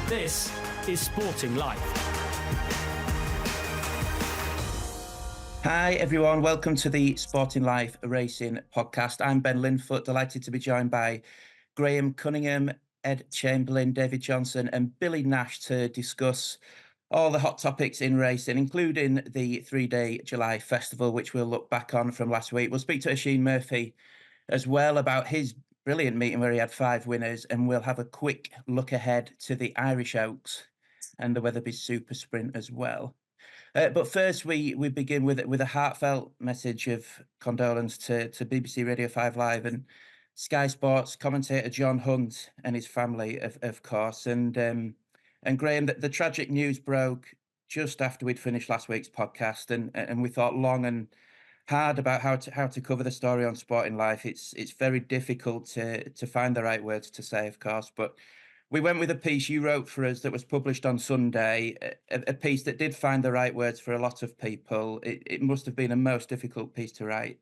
This is Sporting Life. Hi everyone, welcome to the Sporting Life Racing podcast. I'm Ben Linfoot, delighted to be joined by Graham Cunningham, Ed Chamberlin, David Johnson and Billy Nash to discuss all the hot topics in racing, including the three-day July festival, which we'll look back on from last week. We'll speak to Ooshi Murphy as well about his brilliant meeting where he had 5 winners, and we'll have a quick look ahead to the Irish Oaks and the Weatherby Super Sprint as well. But first, we begin with a heartfelt message of condolence to BBC Radio 5 Live and Sky Sports commentator John Hunt and his family, of course. And Graham, the tragic news broke just after we'd finished last week's podcast, and we thought long and hard about how to cover the story on Sporting Life. It's very difficult to find the right words to say, of course, but we went with a piece you wrote for us that was published on Sunday, a piece that did find the right words for a lot of people. It must have been a most difficult piece to write.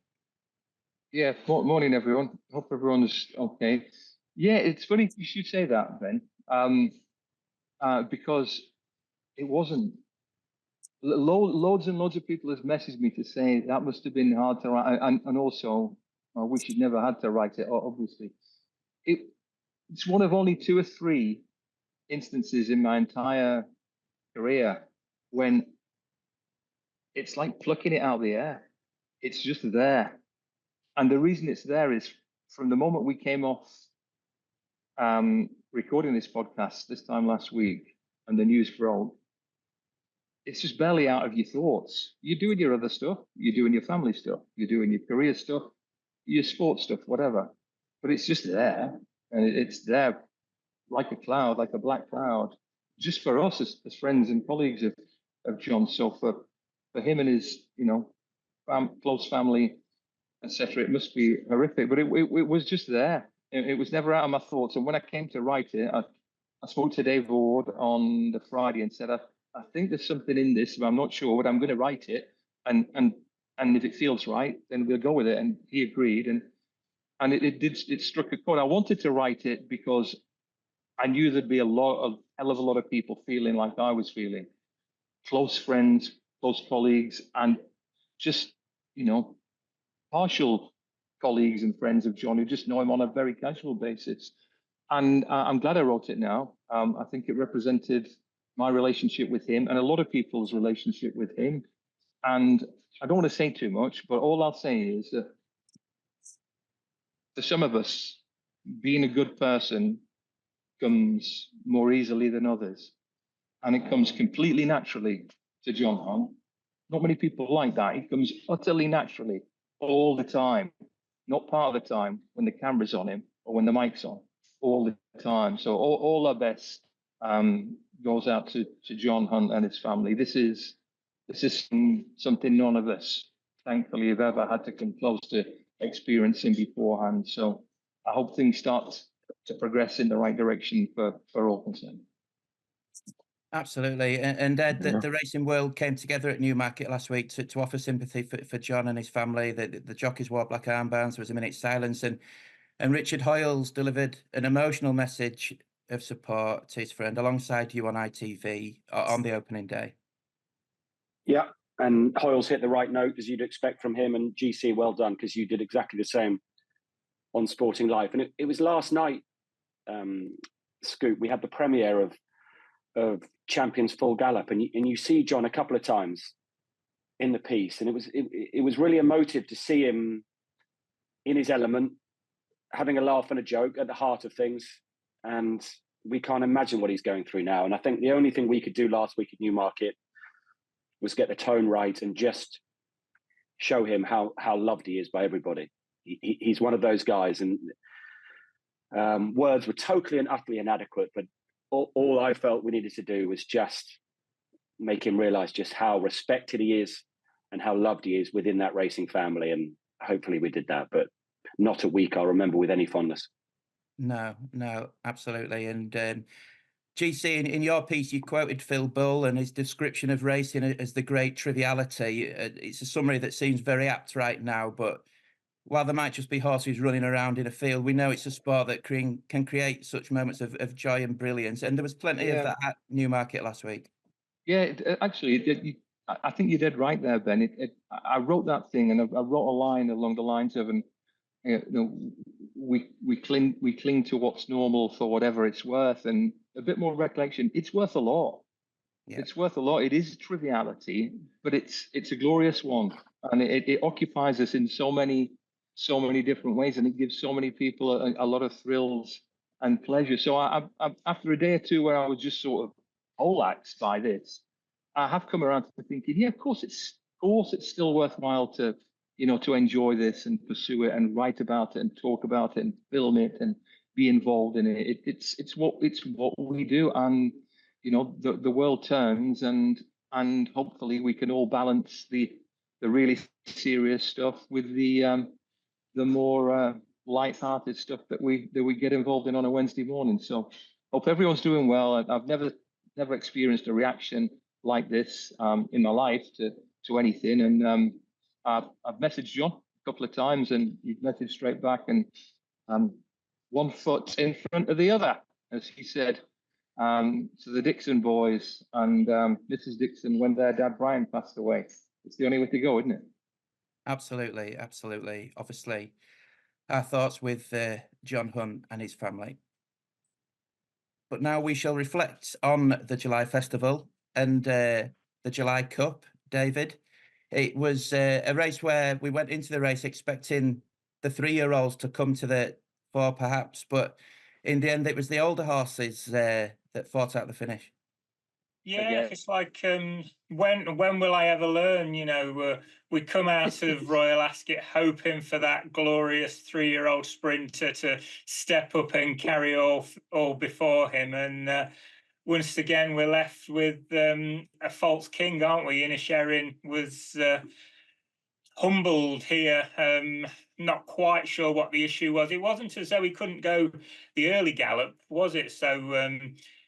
Yeah, morning everyone. Hope everyone's okay. Yeah, it's funny you should say that, Ben, because it wasn't. Loads and loads of people have messaged me to say that must have been hard to write, and also I wish you'd never had to write it. Obviously, it's one of only 2 or 3 instances in my entire career when it's like plucking it out of the air. It's just there. And the reason it's there is from the moment we came off recording this podcast this time last week and the news broke, it's just barely out of your thoughts. You're doing your other stuff, you're doing your family stuff, you're doing your career stuff, your sports stuff, whatever. But it's just there. And it's there like a cloud, like a black cloud, just for us as friends and colleagues of John. So for him and his, close family, etc., it must be horrific. But it was just there. It was never out of my thoughts. And when I came to write it, I spoke to Dave Ward on the Friday and said, I think there's something in this, but I'm not sure. But I'm going to write it, and if it feels right, then we'll go with it. And he agreed, and it struck a chord. I wanted to write it because I knew there'd be a hell of a lot of people feeling like I was feeling, close friends, close colleagues, and just partial colleagues and friends of John who just know him on a very casual basis. And I'm glad I wrote it now. I think it represented my relationship with him and a lot of people's relationship with him. And I don't want to say too much, but all I'll say is that for some of us, being a good person comes more easily than others. And it comes completely naturally to John Hunt. Not many people like that. It comes utterly naturally all the time, not part of the time when the camera's on him or when the mic's on, all the time. So all our best goes out to John Hunt and his family. This is something none of us, thankfully, have ever had to come close to experiencing beforehand. So I hope things start to progress in the right direction for all concerned. Absolutely. And Ed, the racing world came together at Newmarket last week to offer sympathy for John and his family. The jockeys wore black armbands. There was a minute's silence. And Richard Hoyles delivered an emotional message of support to his friend alongside you on ITV on the opening day. Yeah, and Hoyles hit the right note, as you'd expect from him. And GC, well done, because you did exactly the same on Sporting Life. And it was last night, Scoop, we had the premiere of Champions Full Gallop, and you see John a couple of times in the piece, and it was really emotive to see him in his element, having a laugh and a joke at the heart of things. And we can't imagine what he's going through now. And I think the only thing we could do last week at Newmarket was get the tone right and just show him how loved he is by everybody. He's one of those guys, and words were totally and utterly inadequate, but all I felt we needed to do was just make him realize just how respected he is and how loved he is within that racing family. And hopefully we did that, but not a week I'll remember with any fondness. No, absolutely. And GC, in your piece, you quoted Phil Bull and his description of racing as the great triviality. It's a summary that seems very apt right now, but while there might just be horses running around in a field, we know it's a sport that can create such moments of joy and brilliance. And there was plenty of that at Newmarket last week. Yeah, I think you did right there, Ben. I wrote that thing, and I wrote a line along the lines of, and we cling to what's normal for whatever it's worth, and a bit more recollection. It's worth a lot. Yeah. It's worth a lot. It is a triviality, but it's a glorious one, and it occupies us in so many different ways, and it gives so many people a lot of thrills and pleasure. So I after a day or two where I was just sort of poleaxed by this, I have come around to thinking, yeah, of course it's still worthwhile to enjoy this and pursue it and write about it and talk about it and film it and be involved in it. It's what we do, and the world turns, and hopefully we can all balance the really serious stuff with the more light-hearted stuff that we get involved in on a Wednesday morning. So hope everyone's doing well. I've never experienced a reaction like this in my life to anything, and I've messaged John a couple of times, and he's messaged straight back, and one foot in front of the other, as he said. So the Dixon boys and Mrs. Dixon, when their dad Brian passed away, it's the only way to go, isn't it? Absolutely. Obviously, our thoughts with John Hunt and his family. But now we shall reflect on the July Festival and the July Cup, David. It was a race where we went into the race expecting the 3-year-olds to come to the fore, perhaps, but in the end, it was the older horses that fought out the finish. Yeah, it's like when will I ever learn? We come out of Royal Ascot hoping for that glorious 3-year-old sprinter to step up and carry all before him, and once again we're left with a false king, aren't we? Inisherin was humbled here. Not quite sure what the issue was. It wasn't as though he couldn't go the early gallop, was it? So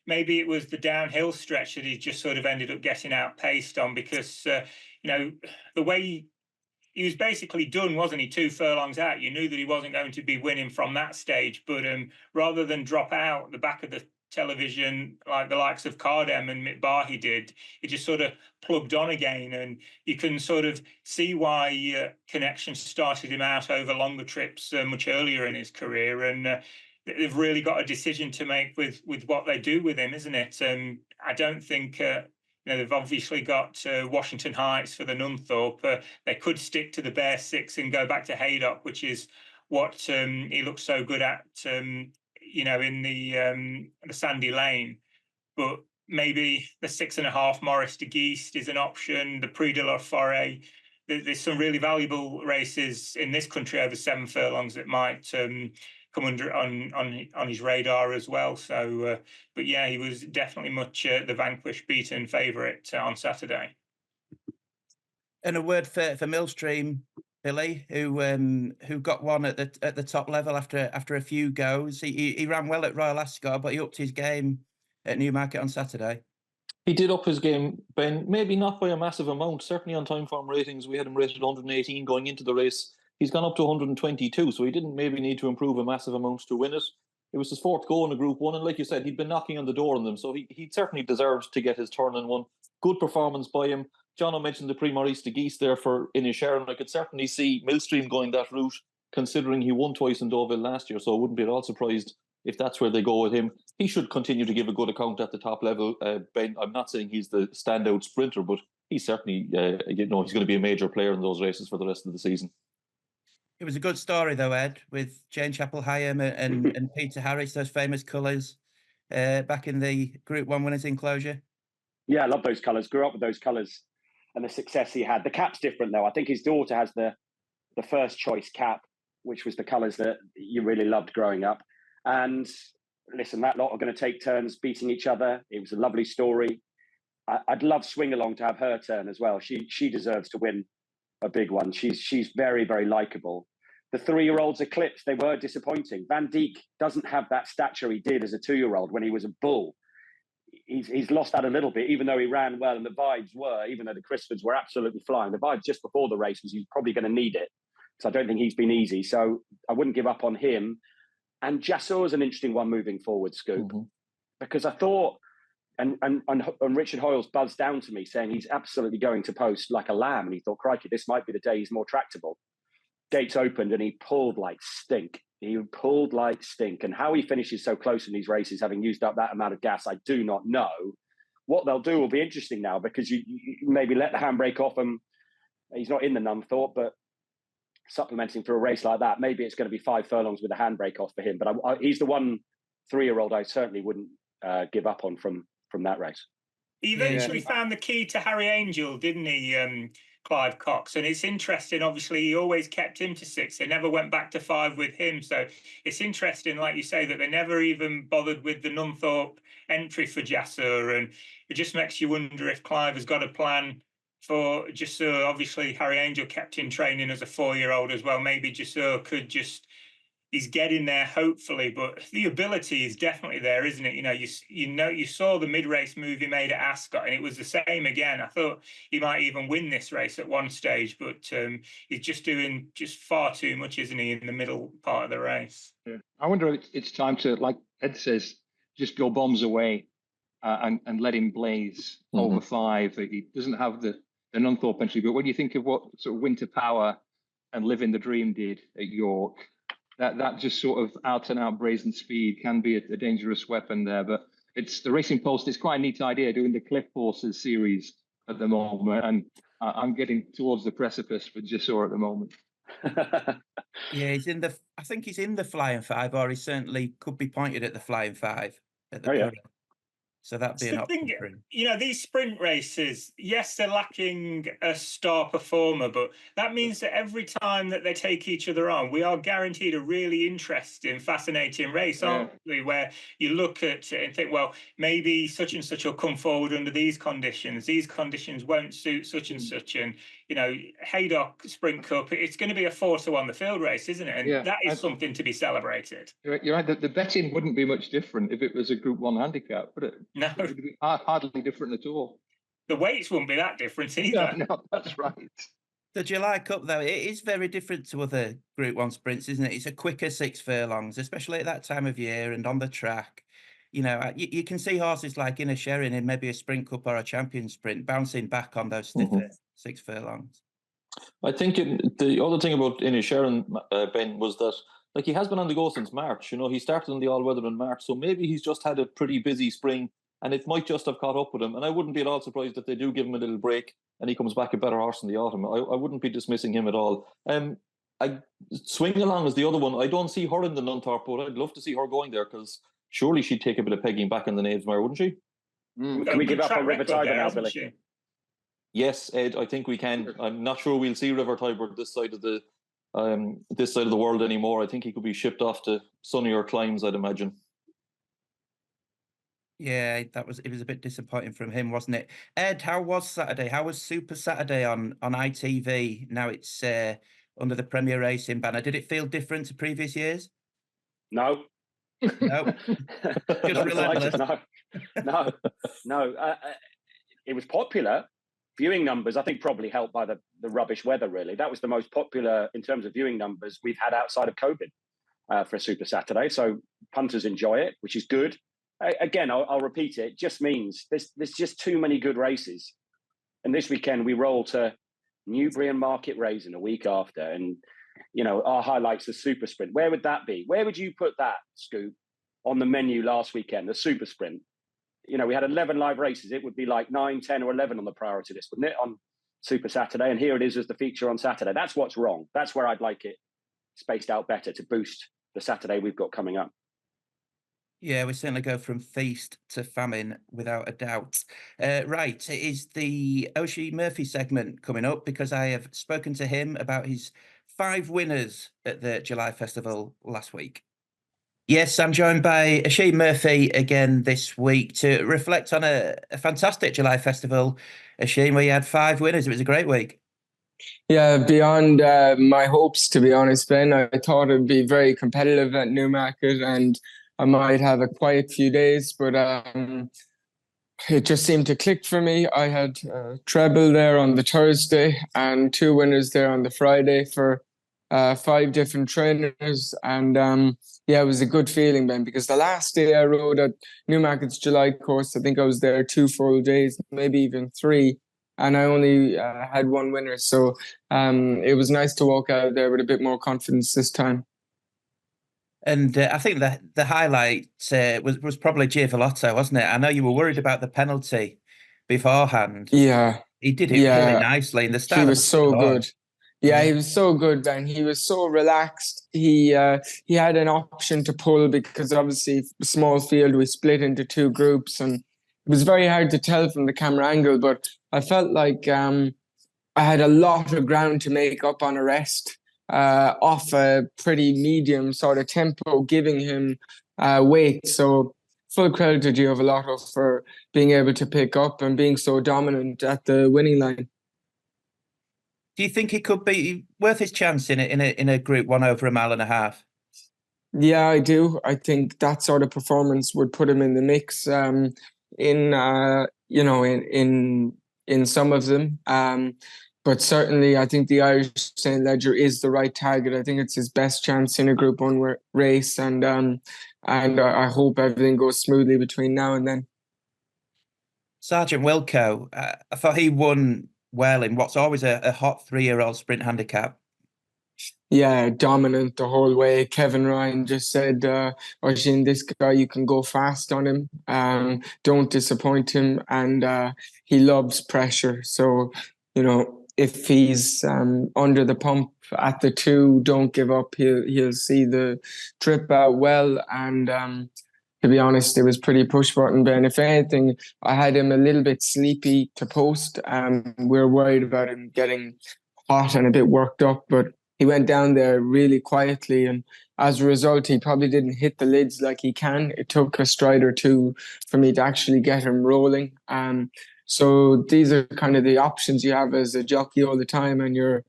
maybe it was the downhill stretch that he just sort of ended up getting outpaced on, because the way he was basically done, wasn't he? 2 furlongs out, you knew that he wasn't going to be winning from that stage. But rather than drop out the back of the television like the likes of Cardem and Mick Barhy did, he just sort of plugged on again, and you can sort of see why Connection started him out over longer trips much earlier in his career, and they've really got a decision to make with what they do with him, isn't it? I don't think they've obviously got Washington Heights for the Nunthorpe. They could stick to the Bear 6 and go back to Haydock, which is what he looks so good at in the Sandy Lane. But maybe the 6.5 Maurice de Geest is an option. The Prix de la Forêt. There's some really valuable races in this country over 7 furlongs that might come under on his radar as well. So, but yeah, he was definitely much the vanquished, beaten favourite on Saturday. And a word for Millstream, Billy, who got one at the top level after a few goes. He ran well at Royal Ascot, but he upped his game at Newmarket on Saturday. He did up his game, Ben. Maybe not by a massive amount. Certainly on time form ratings, we had him rated 118 going into the race. He's gone up to 122, so he didn't maybe need to improve a massive amount to win it. It was his 4th go in a Group 1, and like you said, he'd been knocking on the door on them, so he certainly deserves to get his turn in one. Good performance by him. Jono mentioned the Prix Maurice de Geest there for Inisherin. I could certainly see Millstream going that route, considering he won twice in Deauville last year, so I wouldn't be at all surprised if that's where they go with him. He should continue to give a good account at the top level. Ben, I'm not saying he's the standout sprinter, but he's certainly, he's going to be a major player in those races for the rest of the season. It was a good story, though, Ed, with Jane Chapel-Hyam and Peter Harris, those famous colours, back in the Group 1 winners' enclosure. Yeah, I love those colours. Grew up with those colours and the success he had. The cap's different, though. I think his daughter has the first choice cap, which was the colours that you really loved growing up. And listen, that lot are going to take turns beating each other. It was a lovely story. I'd love Swing Along to have her turn as well. She deserves to win a big one. She's very, very likeable. The 3-year-olds Eclipse, they were disappointing. Van Dijk doesn't have that stature he did as a 2-year-old when he was a bull. He's lost that a little bit, even though he ran well, and the vibes were, even though the Crisfords were absolutely flying, the vibes just before the race was he's probably going to need it. So I don't think he's been easy. So I wouldn't give up on him. And Jassur's an interesting one moving forward, Scoop, because I thought, and Richard Hoyles buzzed down to me saying he's absolutely going to post like a lamb. And he thought, crikey, this might be the day he's more tractable. Gates opened and he pulled like stink. And how he finishes so close in these races, having used up that amount of gas, I do not know. What they'll do will be interesting now, because you maybe let the handbrake off him. He's not in the Nunthorpe, but supplementing for a race like that, maybe it's going to be 5 furlongs with a handbrake off for him. But he's the 1 3-year-old I certainly wouldn't give up on from that race. He eventually found the key to Harry Angel, didn't he, Clive Cox? And it's interesting, obviously, he always kept him to 6. They never went back to 5 with him. So it's interesting, like you say, that they never even bothered with the Nunthorpe entry for Jassur. And it just makes you wonder if Clive has got a plan for Jassur. Obviously, Harry Angel kept in training as a 4-year-old as well. Maybe Jassur could just... He's getting there, hopefully, but the ability is definitely there, isn't it? You saw the mid-race move he made at Ascot, and it was the same again. I thought he might even win this race at one stage, but he's just doing far too much, isn't he, in the middle part of the race? Yeah. I wonder if it's time to, like Ed says, just go bombs away and let him blaze over 5. He doesn't have the Nunthorpe entry, but when you think of what sort of Winter Power and Living the Dream did at York, that just sort of out and out brazen speed can be a dangerous weapon there. But it's the Racing Post. It's quite a neat idea doing the Cliff Horses series at the moment, and I'm getting towards the precipice for Jassur at the moment. Yeah, I think he's in the Flying 5, or he certainly could be pointed at the Flying 5 at the current. So that'd be an option for him. These sprint races, yes, they're lacking a star performer, but that means that every time that they take each other on, we are guaranteed a really interesting, fascinating race, aren't we? Where you look at it and think, well, maybe such and such will come forward under these conditions. These conditions won't suit such and such. And, Haydock Sprint Cup, it's going to be a 4-1 the field race, isn't it? And that is something to be celebrated. You're right. The betting wouldn't be much different if it was a Group 1 handicap, would it? No. It would be hardly different at all. The weights wouldn't be that different either. No, that's right. The July Cup, though, it is very different to other Group 1 sprints, isn't it? It's a quicker 6 furlongs, especially at that time of year and on the track. You can see horses like Inisherin in maybe a Sprint Cup or a Champion Sprint bouncing back on those stiffer 6 furlongs. I think the other thing about Inisherin, Ben, was that he has been on the go since March. He started in the all-weather in March, so maybe he's just had a pretty busy spring, and it might just have caught up with him. And I wouldn't be at all surprised if they do give him a little break and he comes back a better horse in the autumn. I wouldn't be dismissing him at all. Swing Along is the other one. I don't see her in the Nunthorpe, but I'd love to see her going there, because surely she'd take a bit of pegging back in the Knavesmire, wouldn't she? Can we give up on River Tiber now, Billy? Yes, Ed, I think we can. I'm not sure we'll see River Tiber this side of the world anymore. I think he could be shipped off to sunnier climes, I'd imagine. Yeah, it was a bit disappointing from him, wasn't it? Ed, how was Saturday? How was Super Saturday on ITV? Now it's under the Premier Racing banner. Did it feel different to previous years? No. No. Just Relentless. No. It was popular. Viewing numbers, I think, probably helped by the rubbish weather, really. That was the most popular in terms of viewing numbers we've had outside of COVID for a Super Saturday. So punters enjoy it, which is good. Again, I'll repeat it. It just means there's just too many good races. And this weekend we roll to Newbury and Market Raisin a week after. And, our highlights, the Super Sprint. Where would that be? Where would you put that, Scoop, on the menu last weekend, the Super Sprint? We had 11 live races. It would be like 9, 10 or 11 on the priority list, wouldn't it, on Super Saturday? And here it is as the feature on Saturday. That's what's wrong. That's where I'd like it spaced out better to boost the Saturday we've got coming up. Yeah, we certainly go from feast to famine without a doubt. Right, it is the Ooshi Murphy segment coming up, because I have spoken to him about his 5 winners at the July Festival last week. Yes, I'm joined by Ooshi Murphy again this week to reflect on a fantastic July Festival, Ooshi, where you had 5 winners. It was a great week. Yeah, beyond my hopes, to be honest, Ben. I thought it'd be very competitive at Newmarket, and I might have a quiet few days, but it just seemed to click for me. I had treble there on the Thursday and 2 winners there on the Friday for 5 different trainers, and yeah, it was a good feeling, Ben, because the last day I rode at Newmarket's July course, I think I was there 2 full days, maybe even 3, and I only had 1 winner. So it was nice to walk out there with a bit more confidence this time. And I think the highlight was probably Lotto, wasn't it? I know you were worried about the penalty beforehand. Yeah, He did it really yeah, nicely in the start. he was so good. Yeah, Yeah. he was so good, Ben. He was so relaxed. He had an option to pull because obviously small field, we split into 2 groups, and it was very hard to tell from the camera angle. But I felt like I had a lot of ground to make up on a rest off a pretty medium sort of tempo, giving him weight. So full credit to Lotto for being able to pick up and being so dominant at the winning line. Do you think he could be worth his chance in a Group 1 over 1.5 miles? Yeah, I do. I think that sort of performance would put him in the mix. In some of them. But certainly, I think the Irish St. Ledger is the right target. I think it's his best chance in a Group 1 race, and I hope everything goes smoothly between now and then. Sergeant Wilco, I thought he won well in what's always a hot 3-year-old sprint handicap. Yeah, dominant the whole way. Kevin Ryan just said, Oisín, this guy, you can go fast on him. Don't disappoint him. And he loves pressure. So, if he's under the pump at the 2, don't give up. He'll see the trip out well. And to be honest, it was pretty push button, Ben. If anything, I had him a little bit sleepy to post. We're worried about him getting hot and a bit worked up, but he went down there really quietly, and as a result, he probably didn't hit the lids like he can. It took a stride or 2 for me to actually get him rolling. So these are kind of the options you have as a jockey all the time, and you're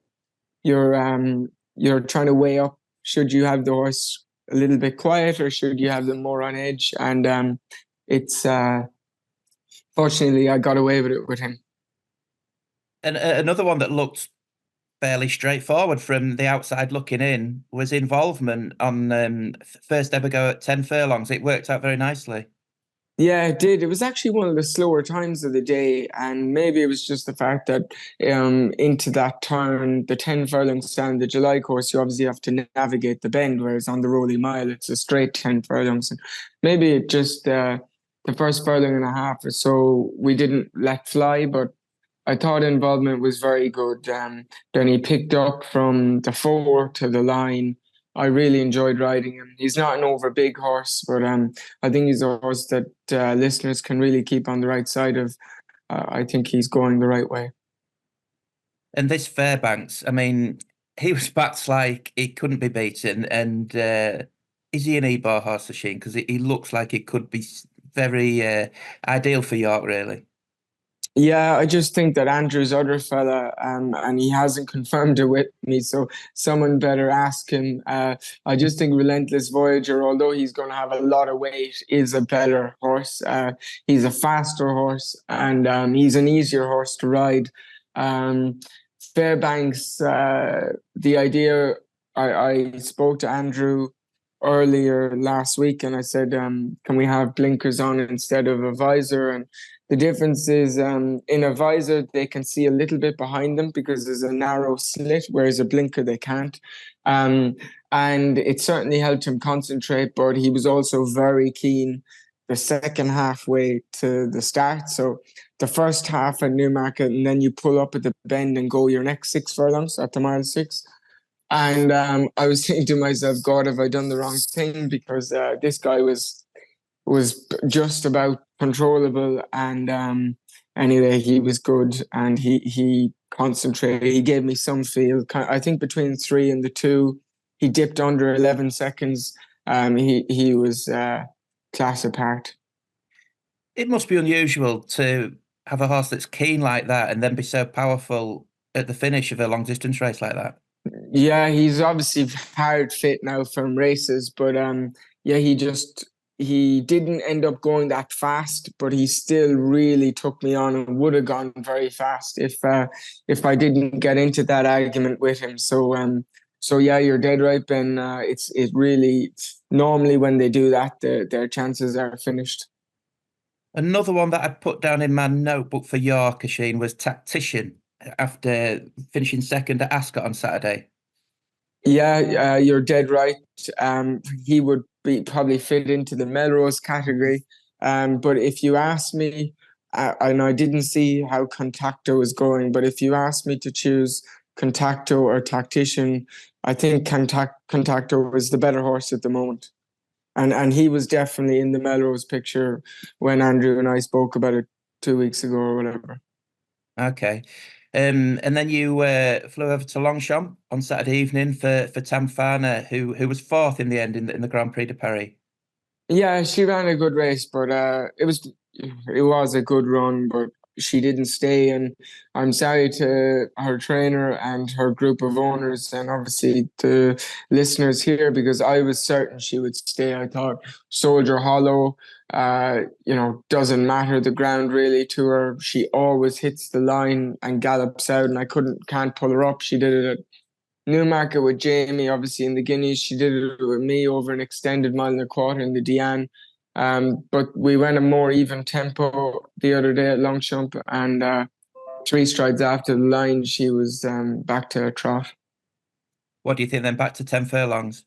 trying to weigh up: should you have the horse a little bit quiet, or should you have them more on edge? And it's fortunately I got away with it with him. And another one that looked fairly straightforward from the outside looking in was Involvement on first ever go at 10 furlongs. It worked out very nicely. Yeah, it did. It was actually one of the slower times of the day, and maybe it was just the fact that into that turn, the 10 furlong stand, the July course, you obviously have to navigate the bend, whereas on the Rolling Mile, it's a straight 10 furlongs. And maybe it just the first furlong and a half or so we didn't let fly, but I thought Involvement was very good. Then he picked up from the 4 to the line. I really enjoyed riding him. He's not an over big horse, but I think he's a horse that listeners can really keep on the right side of. I think he's going the right way. And this Fairbanks, I mean, he was backed like he couldn't be beaten. And is he an E-bar horse, Oisín? Because he looks like it could be very ideal for York, really. Yeah, I just think that Andrew's other fella, and he hasn't confirmed it with me, so someone better ask him. I just think Relentless Voyager, although he's going to have a lot of weight, is a better horse. He's a faster horse, and he's an easier horse to ride. Fairbanks, the idea, I spoke to Andrew earlier last week, and I said, can we have blinkers on instead of a visor? And the difference is in a visor, they can see a little bit behind them because there's a narrow slit, whereas a blinker, they can't. And it certainly helped him concentrate, but he was also very keen the second halfway to the start. So the first half at Newmarket, and then you pull up at the bend and go your next 6 furlongs at the mile 6. And I was thinking to myself, God, have I done the wrong thing? Because this guy was just about controllable, and anyway, he was good, and he concentrated. He gave me some feel. I think between 3 and the 2, he dipped under 11 seconds. He was class apart. It must be unusual to have a horse that's keen like that and then be so powerful at the finish of a long distance race like that. Yeah, he's obviously hard fit now from races, but yeah, he didn't end up going that fast, but he still really took me on and would have gone very fast if I didn't get into that argument with him. So So yeah, you're dead right, Ben. It really normally when they do that, their chances are finished. Another one that I put down in my notebook for York, Oisin, was Tactician after finishing second at Ascot on Saturday. Yeah, you're dead right. He would be probably fit into the Melrose category. But if you ask me, and I didn't see how Contacto was going, but if you ask me to choose Contacto or Tactician, I think Contacto was the better horse at the moment. And he was definitely in the Melrose picture when Andrew and I spoke about it 2 weeks ago or whatever. Okay. And then you flew over to Longchamp on Saturday evening for Tamfana, who was fourth in the end in the Grand Prix de Paris. Yeah, she ran a good race, but it was a good run, but she didn't stay. And I'm sorry to her trainer and her group of owners, and obviously the listeners here, because I was certain she would stay. I thought Soldier Hollow, doesn't matter the ground really to her. She always hits the line and gallops out, and I can't pull her up. She did it at Newmarket with Jamie, obviously in the Guineas. She did it with me over an extended mile and a quarter in the Diane. But we went a more even tempo the other day at Longchamp, and 3 strides after the line, she was back to a trot. What do you think then? Back to 10 furlongs?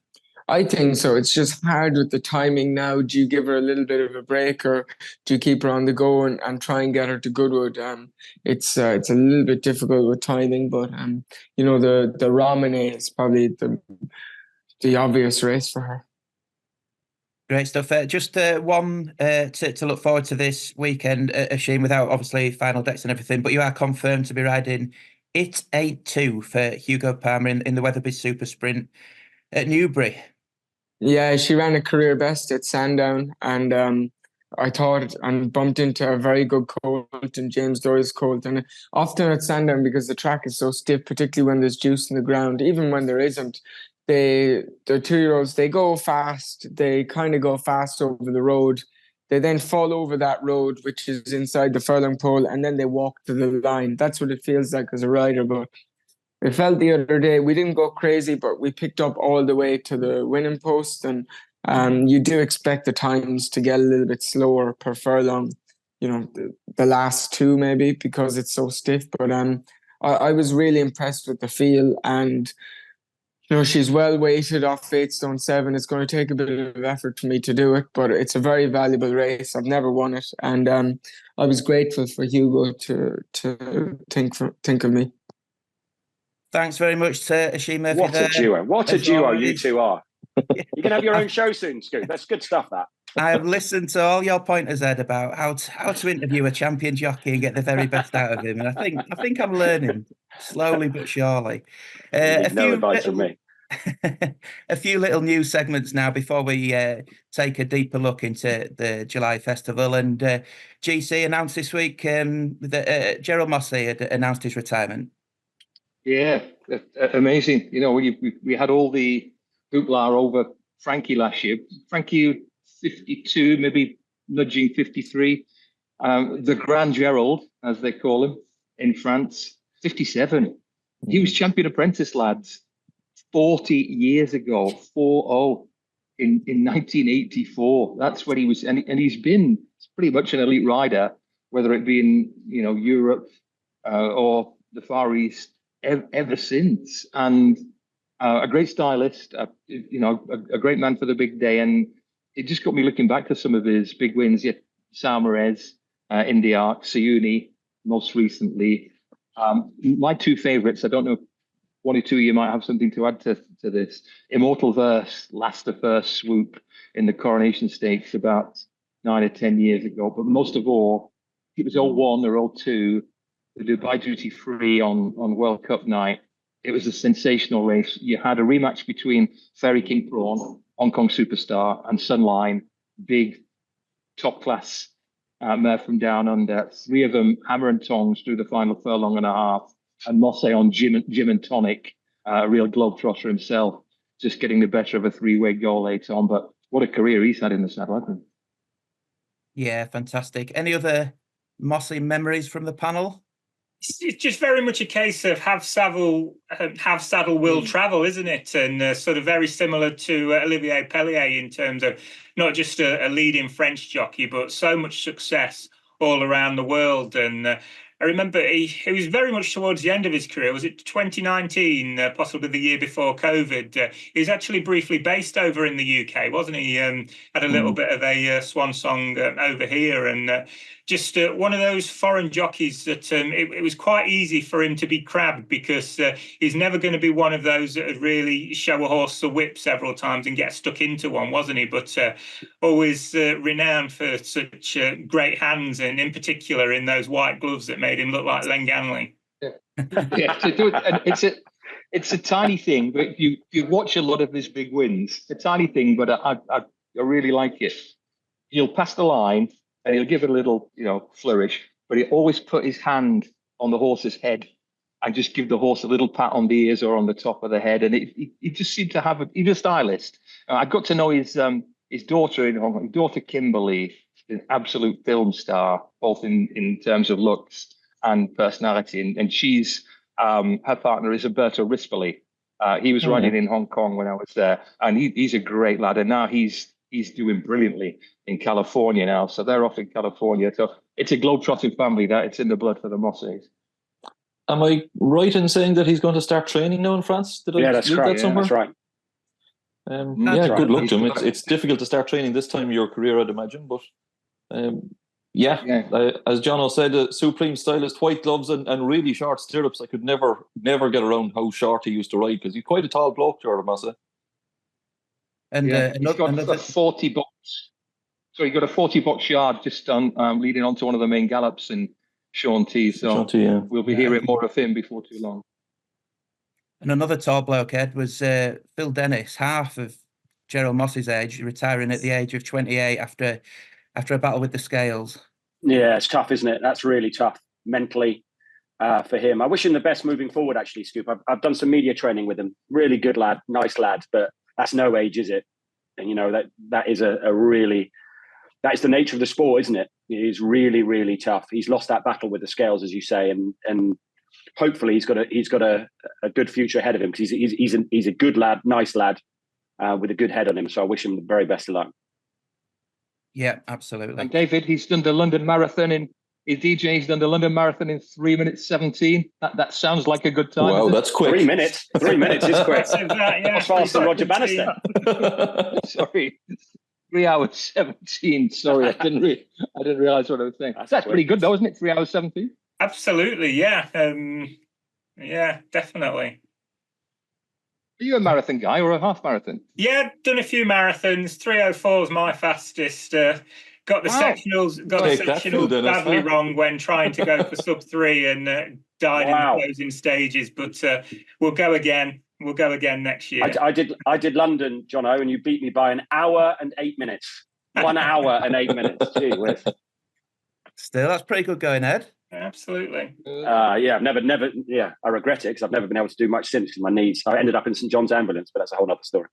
I think so. It's just hard with the timing now. Do you give her a little bit of a break, or do you keep her on the go and try and get her to Goodwood? It's a little bit difficult with timing, but the Romney is probably the obvious race for her. Great stuff. Just one to look forward to this weekend, Oisin, without obviously final decks and everything, but you are confirmed to be riding It Ain't 2 for Hugo Palmer in the Weatherby Super Sprint at Newbury. Yeah, she ran a career best at Sandown, and I thought and bumped into a very good colt and James Doyle's colt. And often at Sandown, because the track is so stiff, particularly when there's juice in the ground, even when there isn't, the 2-year-olds, they go fast. They kind of go fast over the road. They then fall over that road, which is inside the furlong pole, and then they walk to the line. That's what it feels like as a rider. But it felt the other day, we didn't go crazy, but we picked up all the way to the winning post. And you do expect the times to get a little bit slower per furlong, the last 2 maybe, because it's so stiff. But I was really impressed with the feel. And, she's well weighted off Faithstone 7. It's going to take a bit of effort for me to do it, but it's a very valuable race. I've never won it. And I was grateful for Hugo to think of me. Thanks very much to Ooshi Murphy. What a duo. What a duo always. you two are. You're going to have your own show soon, Scoot. That's good stuff, that. I have listened to all your pointers, Ed, about how to interview a champion jockey and get the very best out of him. And I think I'm learning slowly but surely. No advice from me. A few little news segments now before we take a deeper look into the July Festival. And GC announced this week that Gerald Mosse had announced his retirement. Yeah, amazing. We had all the hoopla over Frankie last year. Frankie, 52, maybe nudging 53. The Grand Gerald, as they call him in France, 57. He was champion apprentice, lads, 40 years ago, 4-0 in 1984. That's when he was, and he's been pretty much an elite rider, whether it be in Europe or the Far East, ever since. And a great stylist, a great man for the big day. And it just got me looking back to some of his big wins. Yeah, Saumarez, Indy Arc, Sayuni, most recently. My 2 favorites, I don't know, 1 or 2 you might have something to add to this. Immortal Verse, last of first swoop in the Coronation Stakes about 9 or 10 years ago. But most of all, it was 01 or 02, the Dubai Duty Free on World Cup night. It was a sensational race. You had a rematch between Fairy King Prawn, Hong Kong superstar, and Sunline, big top class mare from down under. 3 of them hammer and tongs through the final furlong and a half. And Mosse on gin and tonic, a real globetrotter himself, just getting the better of a 3-way goal later on. But what a career he's had in the saddle, hasn't he? Yeah, fantastic. Any other Mosse memories from the panel? It's just very much a case of have saddle will travel, isn't it? And sort of very similar to Olivier Pellier in terms of not just a leading French jockey, but so much success all around the world. And I remember he was very much towards the end of his career. Was it 2019, possibly the year before COVID? He was actually briefly based over in the UK, wasn't he? Had a little bit of a swan song over here, and just one of those foreign jockeys that it was quite easy for him to be crabbed, because he's never going to be one of those that would really show a horse the whip several times and get stuck into one, wasn't he? But always renowned for such great hands, and in particular in those white gloves that made him look like Len Ganley. Yeah, to do it, and it's a tiny thing, but you watch a lot of his big wins. A tiny thing, but I really like it. He'll pass the line and he'll give it a little, flourish, but he always put his hand on the horse's head and just give the horse a little pat on the ears or on the top of the head. And he just seemed to have he's a stylist. I got to know his daughter in Hong Kong, his daughter Kimberly, an absolute film star, both in terms of looks and personality. And she's her partner is Alberto Rispoli. He was riding in Hong Kong when I was there, and he's a great lad. And now he's doing brilliantly in California now. So they're off in California. So it's a globetrotting family that it's in the blood for the Mosses. Am I right in saying that he's going to start training now in France? That's right. That's right. Good luck to him. It's difficult to start training this time of your career, I'd imagine. But as Jono said, supreme stylist, white gloves and really short stirrups. I could never get around how short he used to ride, because he's quite a tall bloke, Gerald Mosse. And he's got a 40 box. So he got a 40 box yard just on leading on to one of the main gallops in Sean T. So we'll be hearing more of him before too long. And another tall bloke, Ed, was Phil Dennis, half of Gerald Mosse's age, retiring at the age of 28 after a battle with the scales. Yeah, it's tough, isn't it? That's really tough mentally for him. I wish him the best moving forward, actually, Scoop. I've done some media training with him. Really good lad, nice lad, but that's no age, is it? And, that is that is the nature of the sport, isn't it? It is really, really tough. He's lost that battle with the scales, as you say, and hopefully he's got a good future ahead of him, because he's a good lad, nice lad, with a good head on him. So I wish him the very best of luck. Yeah, absolutely. And David, he's done the London Marathon he's done the London Marathon in 3 minutes 17. That sounds like a good time. Wow, that's quick. 3 minutes. 3 minutes is quick. That's faster than Roger Bannister. Sorry, 3 hours 17. Sorry, I didn't realize what I was saying. That's pretty good, though, isn't it? 3 hours 17. Absolutely, yeah, yeah, definitely. Are you a marathon guy or a half marathon? Yeah, done a few marathons. 3:04 is my fastest. Got the sectionals badly wrong when trying to go for sub 3 and died in the closing stages. But we'll go again. We'll go again next year. I did London, Jono, and you beat me by 1 hour and 8 minutes. 1 hour and 8 minutes. Gee whiz. Still, that's pretty good going, Ed. Absolutely. I've never. I regret it, because I've never been able to do much since, because my knees. I ended up in St John's ambulance, but that's a whole other story.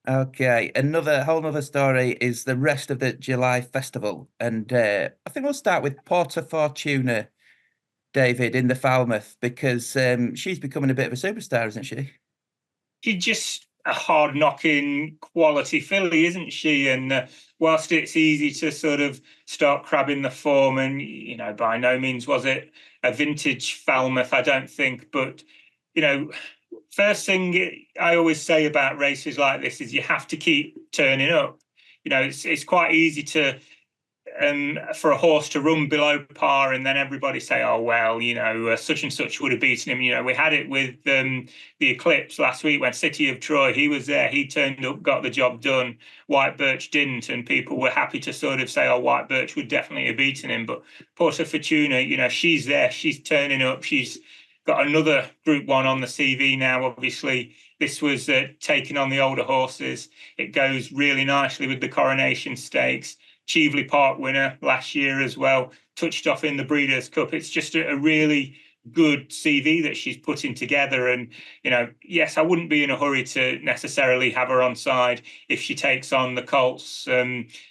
Okay, whole other story is the rest of the July festival, and I think we'll start with Porta Fortuna, David, in the Falmouth, because she's becoming a bit of a superstar, isn't she? She's just a hard-knocking quality filly, isn't she? And whilst it's easy to sort of start crabbing the form, and by no means was it a vintage Falmouth, I don't think, but first thing I always say about races like this is you have to keep turning up. It's quite easy to for a horse to run below par and then everybody say, oh, well, such and such would have beaten him. We had it with the Eclipse last week when City of Troy, he was there, he turned up, got the job done. White Birch didn't, and people were happy to sort of say, oh, White Birch would definitely have beaten him. But Porta Fortuna, she's there, she's turning up, she's got another Group 1 on the CV now. Obviously, this was taking on the older horses. It goes really nicely with the Coronation Stakes. Cheveley Park winner last year as well, touched off in the Breeders' Cup. It's just a really good CV that she's putting together. And, yes, I wouldn't be in a hurry to necessarily have her on side if she takes on the Colts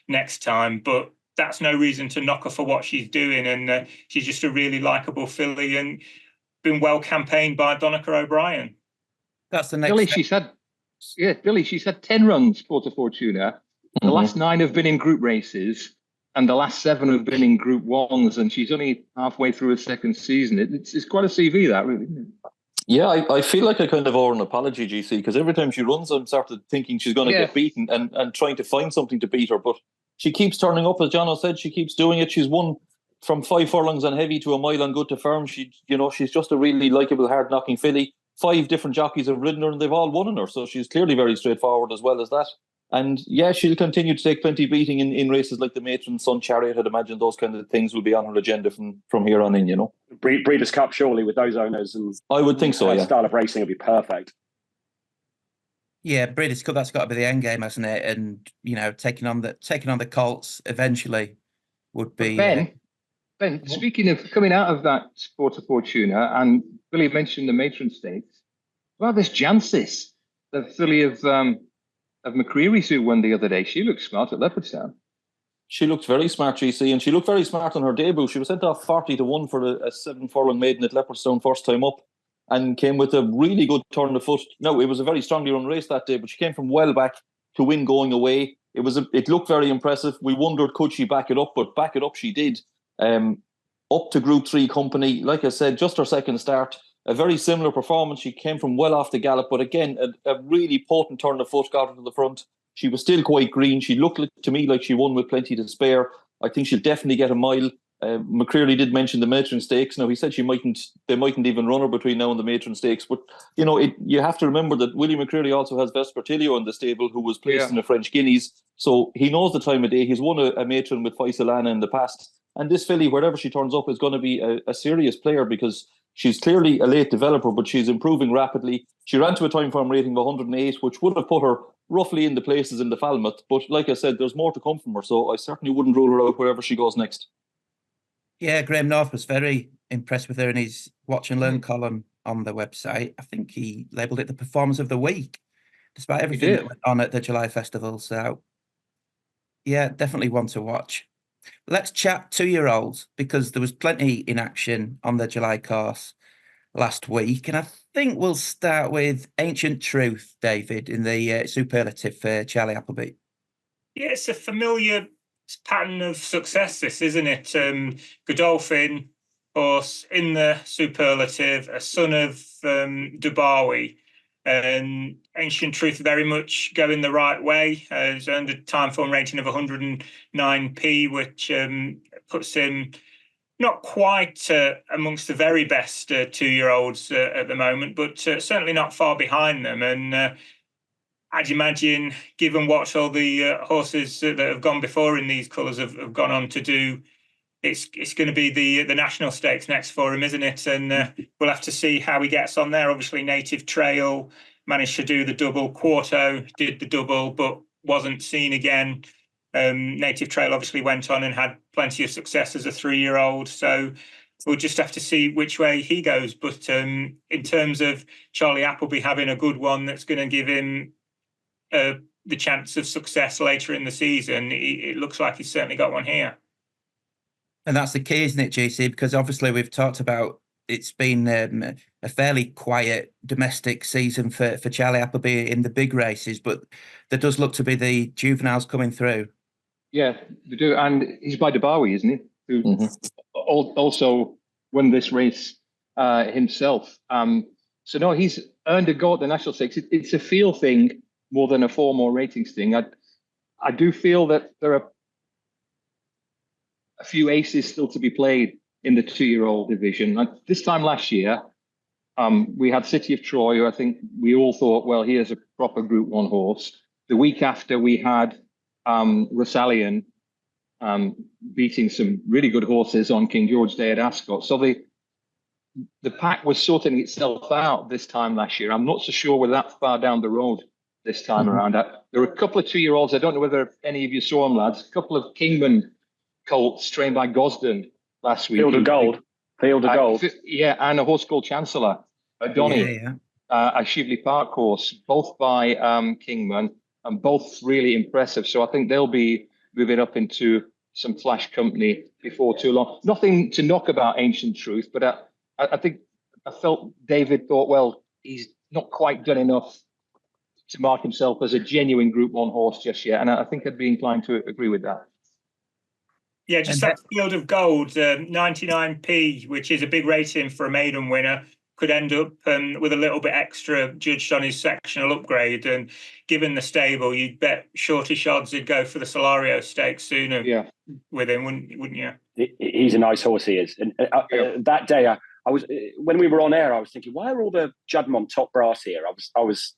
next time. But that's no reason to knock her for what she's doing. And she's just a really likeable filly and been well campaigned by Donica O'Brien. That's the next Billy, step. she's had 10 runs for Fortuna. The last 9 have been in group races, and the last 7 have been in Group 1s, and she's only halfway through her second season. It's quite a CV, that, really, isn't it? Yeah, I feel like I kind of owe her an apology, GC, because every time she runs, I'm sort of thinking she's going to get beaten and trying to find something to beat her. But she keeps turning up, as Jono said. She keeps doing it. She's won from 5 furlongs on heavy to a mile on good to firm. She's just a really likeable, hard-knocking filly. 5 different jockeys have ridden her, and they've all won on her. So she's clearly very straightforward as well as that. And yeah, she'll continue to take plenty beating in races like the Matron Sun Chariot. I'd imagine those kind of things will be on her agenda from here on in, Breeders' Cup, surely, with those owners. And I would think so, yeah. Style of racing would be perfect. Yeah, Breeders' Cup, that's got to be the end game, hasn't it? And, taking on the Colts eventually would be... Ben, speaking of coming out of that Sport of Fortuna, and Billy mentioned the Matron Stakes, well, this Jancis, the filly of McCreary's who won the other day, she looked smart at Leopardstown. She looked very smart, GC, and she looked very smart on her debut. She was sent off 40-1 for a 7-furlong maiden at Leopardstown first time up, and came with a really good turn of foot. No, it was a very strongly run race that day, but she came from well back to win going away. It looked very impressive. We wondered, could she back it up? But back it up she did. Up to Group 3 company, like I said, just her second start. A very similar performance. She came from well off the gallop, but again, a really potent turn of foot got her to the front. She was still quite green. She looked to me like she won with plenty to spare. I think she'll definitely get a mile. McCreary did mention the Matron Stakes. Now, he said they mightn't even run her between now and the Matron Stakes. But, you have to remember that Willie McCreary also has Vespertilio in the stable, who was placed in the French Guineas. So he knows the time of day. He's won a Matron with Faisalana in the past. And this filly, wherever she turns up, is going to be a serious player, because she's clearly a late developer, but she's improving rapidly. She ran to a time form rating of 108, which would have put her roughly in the places in the Falmouth. But like I said, there's more to come from her, so I certainly wouldn't rule her out wherever she goes next. Yeah, Graham North was very impressed with her in his Watch and Learn column on the website. I think he labelled it the performance of the week, despite everything that went on at the July Festival. So, yeah, definitely one to watch. Let's chat 2-year-olds, because there was plenty in action on the July course last week. And I think we'll start with Ancient Truth, David, in the superlative for Charlie Appleby. Yeah, it's a familiar pattern of success, this, isn't it? Godolphin, horse in the superlative, a son of Dubawi. And Ancient Truth very much going the right way. He's earned a time form rating of 109p, which puts him not quite amongst the very best 2-year-olds at the moment, but certainly not far behind them. And I'd imagine, given what all the horses that have gone before in these colours have gone on to do, it's going to be the national stakes next for him, isn't it? And we'll have to see how he gets on there. Obviously, Native Trail managed to do the double. Quarto did the double, but wasn't seen again. Native Trail obviously went on and had plenty of success as a 3-year-old. So we'll just have to see which way he goes. But in terms of Charlie Appleby having a good one that's going to give him the chance of success later in the season, it looks like he's certainly got one here. And that's the key, isn't it, JC? Because obviously we've talked about it's been a fairly quiet domestic season for Charlie Appleby in the big races, but there does look to be the juveniles coming through. Yeah, they do. And he's by Dubawi, isn't he? Who also won this race himself. So no, he's earned a go at the national stakes. It's a feel thing more than a form or ratings thing. I do feel that there are a few aces still to be played in the 2-year-old division. Like this time last year, we had City of Troy, who I think we all thought, well, here's a proper Group 1 horse. The week after, we had Rosalian beating some really good horses on King George Day at Ascot. So the pack was sorting itself out this time last year. I'm not so sure we're that far down the road this time around. There were a couple of 2-year-olds. I don't know whether any of you saw them, lads. A couple of Kingman colts trained by Gosden last week. Field of Gold. Yeah, and a horse called Chancellor, Donny, a Shively Park horse, both by Kingman, and both really impressive. So I think they'll be moving up into some flash company before too long. Nothing to knock about Ancient Truth, but I think I felt David thought, well, he's not quite done enough to mark himself as a genuine Group 1 horse just yet. And I think I'd be inclined to agree with that. Yeah, just that Field of Gold, 99p, which is a big rating for a maiden winner, could end up with a little bit extra judged on his sectional upgrade. And given the stable, you'd bet shortish odds he'd go for the Solario Stakes sooner with him, wouldn't you? He's a nice horse, he is. And that day, I was when we were on air, I was thinking, why are all the Juddmonte top brass here? I was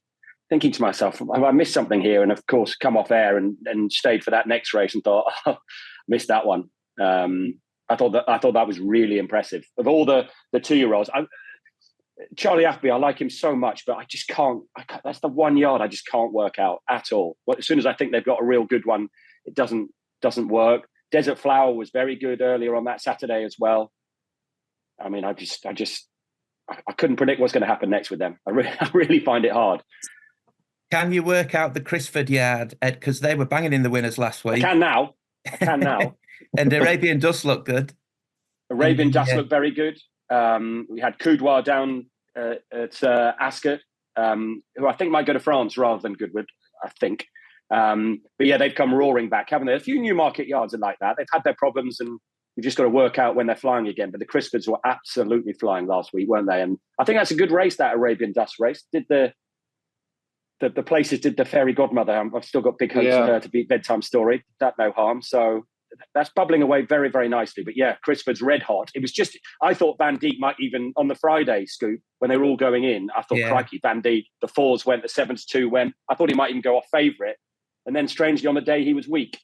thinking to myself, have I missed something here? And of course, come off air and stayed for that next race and thought, oh, missed that one. I thought that was really impressive. Of all the 2-year-olds, Charlie Appleby, I like him so much, but I just can't. That's the 1 yard I just can't work out at all. As soon as I think they've got a real good one, it doesn't work. Desert Flower was very good earlier on that Saturday as well. I mean, I couldn't predict what's going to happen next with them. I really find it hard. Can you work out the Crisford yard, Ed? Because they were banging in the winners last week. I can now. And Arabian does look good. Arabian does look very good. We had Coudoir down at Ascot, who I think might go to France rather than Goodwood, I think. But yeah, they've come roaring back, haven't they? A few Newmarket yards are like that. They've had their problems and you've just got to work out when they're flying again. But the Crisfords were absolutely flying last week, weren't they? And I think that's a good race, that Arabian Dust race. Did the places did the fairy godmother. I've still got big hopes for her to beat Bedtime Story. That no harm. So that's bubbling away very, very nicely. But yeah, Crisford's red hot. It was just, I thought Van Dijk might even, on the Friday scoop, when they were all going in, I thought, crikey, Van Dijk, the 4s went, the 7s-2 went. I thought he might even go off favourite. And then strangely on the day he was weak.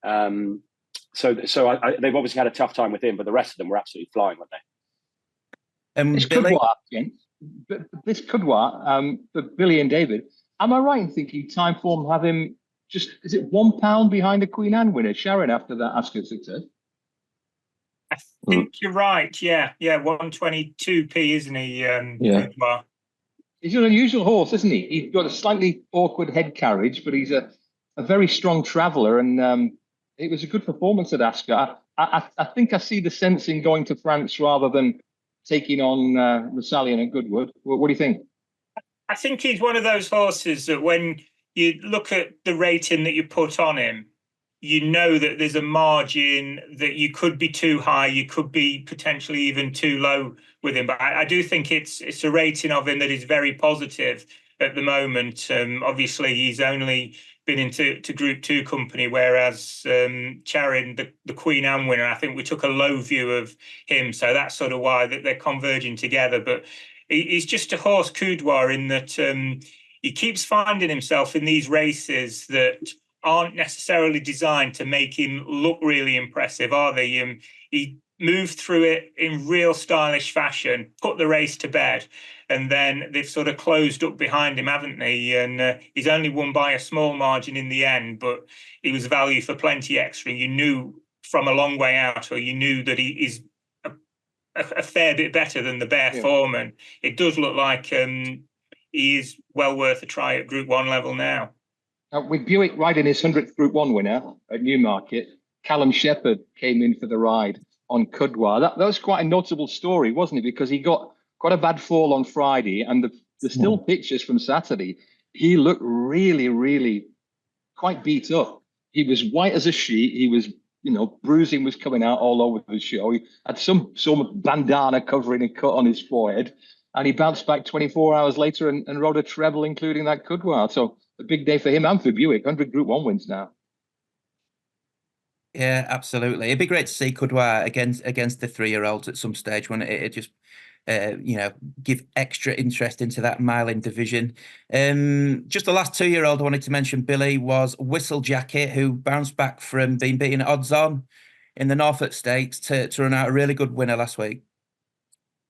So they've obviously had a tough time with him, but the rest of them were absolutely flying, weren't they? This Coudoir, for Billy and David, am I right in thinking Time Form have him just, is it £1 behind the Queen Anne winner, Sharon, after that Ascot success? I think you're right. Yeah, 122p, isn't he? Coudoir? He's an unusual horse, isn't he? He's got a slightly awkward head carriage, but he's a very strong traveller, and it was a good performance at Ascot. I think I see the sense in going to France rather than taking on Rosallion and Goodwood. What do you think? I think he's one of those horses that when you look at the rating that you put on him, you know that there's a margin that you could be too high, you could be potentially even too low with him. But I do think it's a rating of him that is very positive at the moment. Obviously, he's only been into Group 2 company, whereas Charin, the Queen Anne winner, I think we took a low view of him. So that's sort of why they're converging together. But he's just a horse, Coudoir, in that he keeps finding himself in these races that aren't necessarily designed to make him look really impressive, are they? He moved through it in real stylish fashion, put the race to bed, and then they've sort of closed up behind him, haven't they? And he's only won by a small margin in the end, but he was value for plenty extra. You knew from a long way out, or you knew that he is a fair bit better than the bare form, and it does look like he is well worth a try at Group 1 level now. With Buick riding his 100th Group 1 winner at Newmarket, Callum Shepherd came in for the ride on Coudoir. That was quite a notable story, wasn't it? Because he got a bad fall on Friday, and the still pictures from Saturday, he looked really, really quite beat up. He was white as a sheet. He was, bruising was coming out all over the show. He had some bandana covering a cut on his forehead, and he bounced back 24 hours later and rode a treble, including that Coudoir. So a big day for him and for Buick. 100 Group 1 wins now. Yeah, absolutely. It'd be great to see Coudoir against the 3-year-olds at some stage, when it just, give extra interest into that miling division. Just the last 2-year-old I wanted to mention, Billy, was Whistle Jacket, who bounced back from being beaten odds on in the Norfolk Stakes to run out a really good winner last week.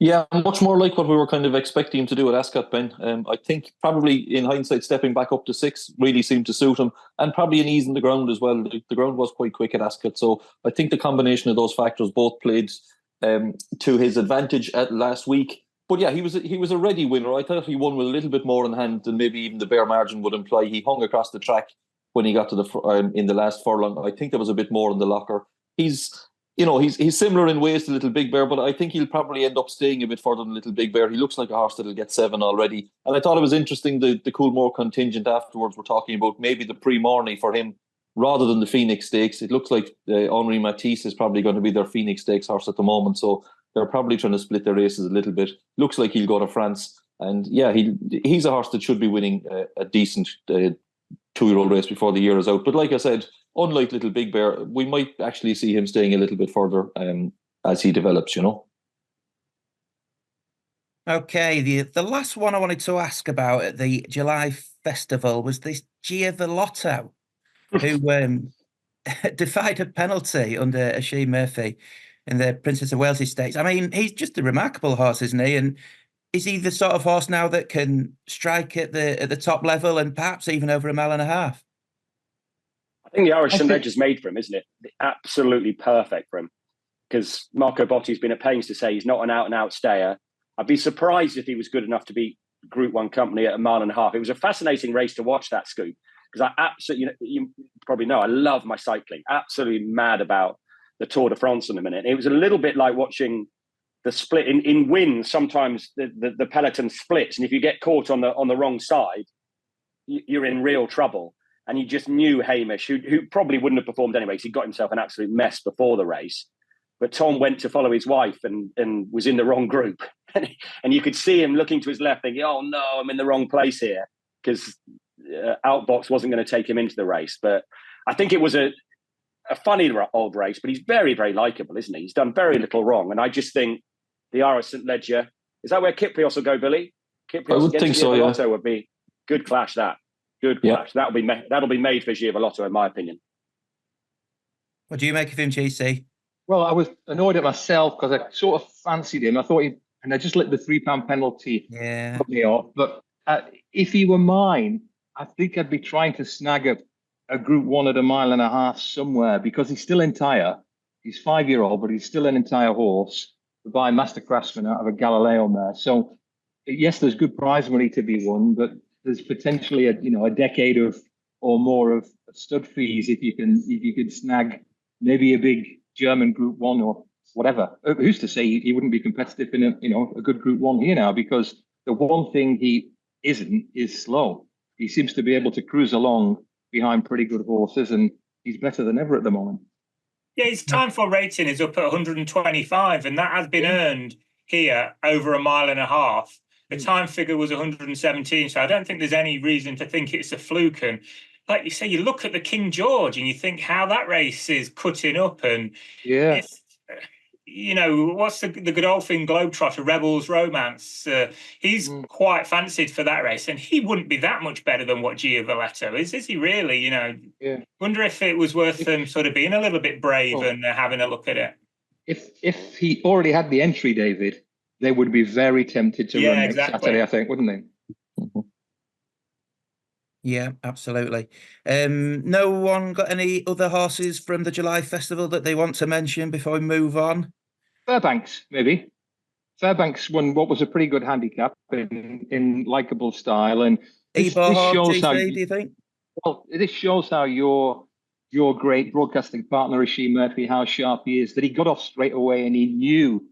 Yeah, much more like what we were kind of expecting him to do at Ascot, Ben. I think probably in hindsight, stepping back up to 6 really seemed to suit him, and probably an ease in the ground as well. The ground was quite quick at Ascot, so I think the combination of those factors both played to his advantage at last week. But yeah, he was a ready winner. I thought he won with a little bit more in hand than maybe even the bare margin would imply. He hung across the track when he got to in the last furlong. I think there was a bit more in the locker. he's similar in ways to Little Big Bear, but I think he'll probably end up staying a bit further than Little Big Bear. He looks like a horse that'll get 7 already. And I thought it was interesting the Coolmore contingent afterwards were talking about maybe the Prix-Morny for him rather than the Phoenix Stakes. It looks like Henri Matisse is probably going to be their Phoenix Stakes horse at the moment, so they're probably trying to split their races a little bit. Looks like he'll go to France. And yeah, he's a horse that should be winning a decent 2-year-old race before the year is out. But like I said, unlike Little Big Bear, we might actually see him staying a little bit further as he develops, Okay, the last one I wanted to ask about at the July Festival was this Lotto, who defied a penalty under Ooshi Murphy in the Princess of Wales Stakes. I mean, he's just a remarkable horse, isn't he? And is he the sort of horse now that can strike at the top level and perhaps even over 1.5 miles? I think the Irish St. Leger's made for him, isn't it? Absolutely perfect for him. Because Marco Botti's been at pains to say he's not an out-and-out stayer. I'd be surprised if he was good enough to beat Group 1 company at 1.5 miles. It was a fascinating race to watch, that Scoop. Because I absolutely, you probably know, I love my cycling. Absolutely mad about the Tour de France in a minute. It was a little bit like watching the split in wins. Sometimes the peloton splits, and if you get caught on the wrong side, you're in real trouble. And you just knew Hamish, who probably wouldn't have performed anyway, because he got himself an absolute mess before the race. But Tom went to follow his wife and was in the wrong group. And you could see him looking to his left thinking, oh, no, I'm in the wrong place here, because Outbox wasn't going to take him into the race. But I think it was a funny old race, but he's very, very likeable, isn't he? He's done very little wrong. And I just think the Irish St. Leger, is that where Kiprios will go, Billy? Kiprios I would think so, yeah. Lotto would be good clash, that. Good clash. That'll be made for Lotto, in my opinion. What do you make of him, GC? Well, I was annoyed at myself because I sort of fancied him. I thought and I just let the £3 penalty put me off. But if he were mine, I think I'd be trying to snag a Group 1 at 1.5 miles somewhere, because he's still entire. He's 5-year-old, but he's still an entire horse by Master Craftsman out of a Galileo mare. So yes, there's good prize money to be won, but there's potentially a decade or more of stud fees if you can snag maybe a big German Group 1 or whatever. Who's to say he wouldn't be competitive in a good Group 1 here now? Because the one thing he isn't is slow. He seems to be able to cruise along behind pretty good horses, and he's better than ever at the moment. Yeah, his time for rating is up at 125, and that has been earned here over 1.5 miles. The time figure was 117, so I don't think there's any reason to think it's a fluke. And like you say, you look at the King George and you think how that race is cutting up, and what's the Godolphin Globetrotter, Rebels Romance? He's quite fancied for that race, and he wouldn't be that much better than what Giovaletto is he really? Wonder if it was worth them sort of being a little bit brave and having a look at it. If he already had the entry, David, they would be very tempted to run next Saturday, I think, wouldn't they? Yeah, absolutely. No one got any other horses from the July Festival that they want to mention before we move on? Fairbanks, maybe. Fairbanks won what was a pretty good handicap in likeable style. And this shows how, do you think? Well, this shows how your great broadcasting partner, Ooshi Murphy, how sharp he is, that he got off straight away and he knew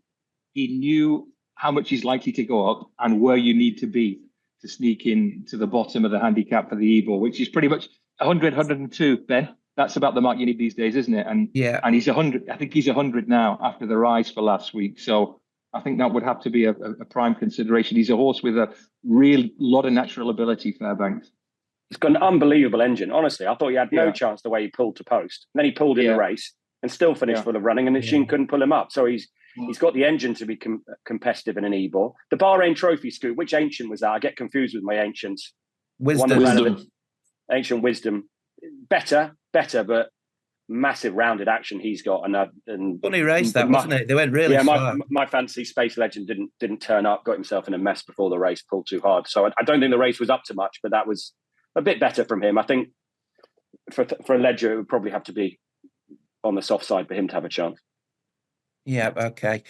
how much he's likely to go up and where you need to be to sneak in to the bottom of the handicap for the Ebor, which is pretty much 100, 102, Ben. That's about the mark you need these days, isn't it? And he's 100. I think he's 100 now after the rise for last week. So I think that would have to be a prime consideration. He's a horse with a real lot of natural ability, Fairbanks. He's got an unbelievable engine. Honestly, I thought he had no chance the way he pulled to post. And then he pulled in the race and still finished full of running, and the Sheen couldn't pull him up. So he's got the engine to be competitive in an Ebor. The Bahrain Trophy Scoop, which ancient was that? I get confused with my ancients. Wisdom. Ancient Wisdom. Better, but massive rounded action he's got. And funny race that, wasn't it? They went really far. My fancy Space Legend didn't turn up, got himself in a mess before the race, pulled too hard. So I don't think the race was up to much, but that was a bit better from him. I think for a Ledger, it would probably have to be on the soft side for him to have a chance. Yeah, okay.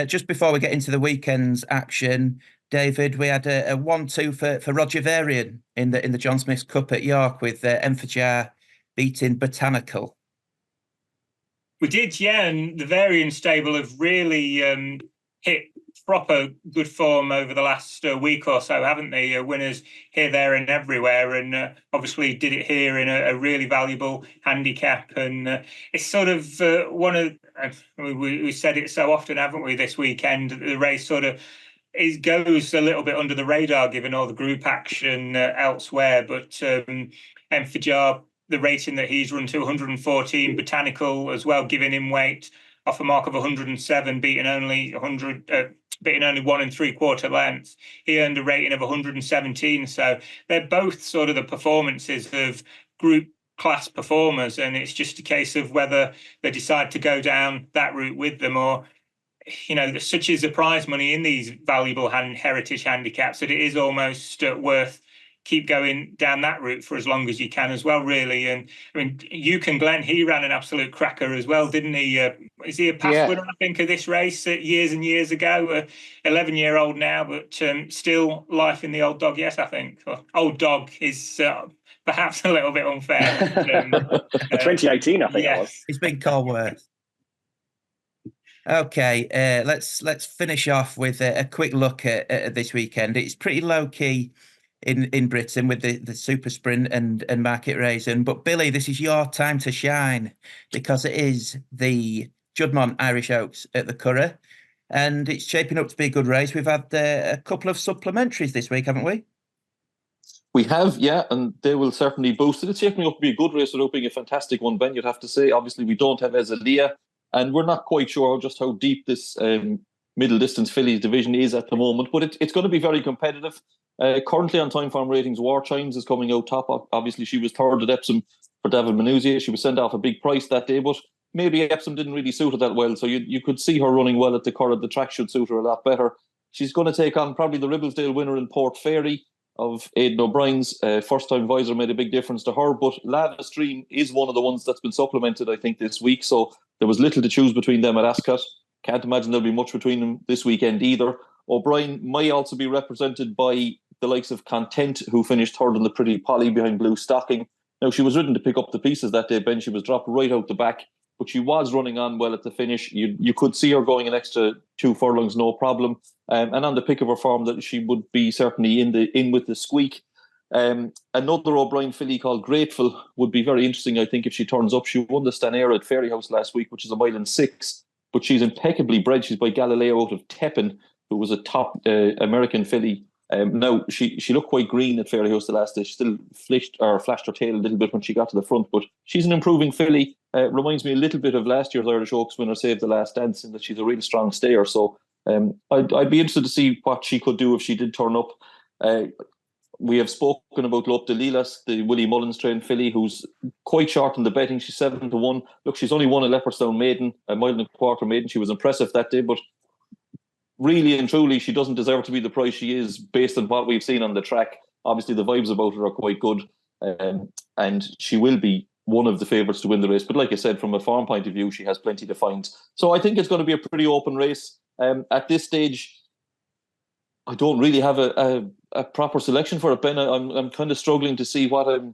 Just before we get into the weekend's action, David, we had a 1-2 for Roger Varian in the John Smith's Cup at York with Enfajar beating Botanical. We did, yeah, and the Varian stable have really hit proper good form over the last week or so, haven't they? Winners here, there, and everywhere, and obviously did it here in a really valuable handicap. And it's sort of one of we said it so often, haven't we? This weekend, the race sort of goes a little bit under the radar given all the group action elsewhere, but Enfajar, the rating that he's run to 114, Botanical as well, giving him weight off a mark of 107, beating only 100, beating only 1 3/4 lengths. He earned a rating of 117. So they're both sort of the performances of group class performers, and it's just a case of whether they decide to go down that route with them, or such is the prize money in these valuable heritage handicaps that it is almost worth keep going down that route for as long as you can as well, really. And I mean, Yukon Glen, he ran an absolute cracker as well, didn't he? Is he a past winner, I think, of this race years and years ago? 11-year-old now, but still life in the old dog, yes, I think. Old dog is perhaps a little bit unfair. But, 2018, I think it was. It's been called worse. Okay, let's finish off with a quick look at this weekend. It's pretty low key in Britain with the super sprint and market racing. But Billy, this is your time to shine, because it is the Juddmonte Irish Oaks at the Curragh, and it's shaping up to be a good race. We've had a couple of supplementaries this week, haven't we? We have, yeah, and they will certainly boost it. It's shaping up to be a good race without being a fantastic one, Ben, you'd have to say. Obviously, we don't have Ezalia, and we're not quite sure just how deep this middle distance fillies division is at the moment, but it's going to be very competitive. Currently on time form ratings, War Chimes is coming out top. Obviously, she was third at Epsom for David Manuzia. She was sent off a big price that day, but maybe Epsom didn't really suit her that well. So you could see her running well at the Curragh. The track should suit her a lot better. She's going to take on probably the Ribblesdale winner in Port Fairy of Aidan O'Brien's. First-time visor made a big difference to her, but Lava Stream is one of the ones that's been supplemented, I think, this week. So there was little to choose between them at Ascot. Can't imagine there'll be much between them this weekend either. O'Brien might also be represented by the likes of Content, who finished third in the Pretty Polly behind Blue Stocking. Now, she was ridden to pick up the pieces that day, Ben. She was dropped right out the back, but she was running on well at the finish. You could see her going an extra 2 furlongs, no problem. And on the pick of her form, that she would be certainly in with the squeak. Another O'Brien filly called Grateful would be very interesting, I think, if she turns up. She won the Stanera at Fairyhouse last week, which is 1 6 miles, but she's impeccably bred. She's by Galileo out of Teppen, who was a top American filly. Now, she looked quite green at Fairyhouse the last day. She still flashed her tail a little bit when she got to the front, but she's an improving filly. Reminds me a little bit of last year's Irish Oaks winner, Save the Last Dance, in that she's a real strong stayer. So I'd be interested to see what she could do if she did turn up. We have spoken about Lope de Lilas, the Willie Mullins trained filly, who's quite short in the betting. She's 7-1. Look, she's only won a Leopardstown maiden, a 1.25 mile maiden. She was impressive that day, but really and truly, she doesn't deserve to be the price she is based on what we've seen on the track. Obviously, the vibes about her are quite good, and she will be one of the favourites to win the race. But like I said, from a form point of view, she has plenty to find. So I think it's going to be a pretty open race. At this stage, I don't really have a proper selection for it, Ben. I'm kind of struggling to see what I'm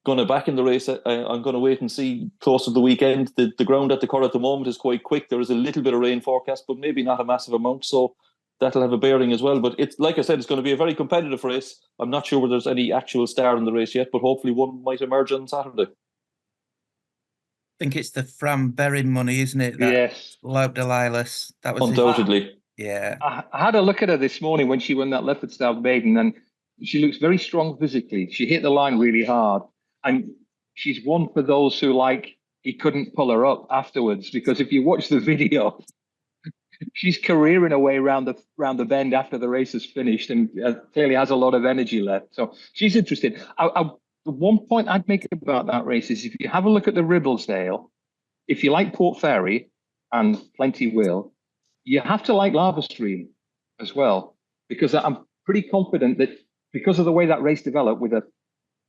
going to back in the race. I'm going to wait and see close to the weekend. The ground at the Curragh at the moment is quite quick. There is a little bit of rain forecast, but maybe not a massive amount. So that'll have a bearing as well. But it's like I said, it's going to be a very competitive race. I'm not sure whether there's any actual star in the race yet, but hopefully one might emerge on Saturday. I think it's the Fram Berrin money, isn't it? Yes. Lope de Lilas. That was undoubtedly. Yeah. I had a look at her this morning when she won that Leopardstown maiden, and she looks very strong physically. She hit the line really hard, and she's one for those who he couldn't pull her up afterwards, because if you watch the video, she's careering away round the bend after the race is finished, and clearly has a lot of energy left. So she's interesting. The one point I'd make about that race is if you have a look at the Ribblesdale, if you like Port Fairy, and plenty will, you have to like Lava Stream as well, because I'm pretty confident that because of the way that race developed with a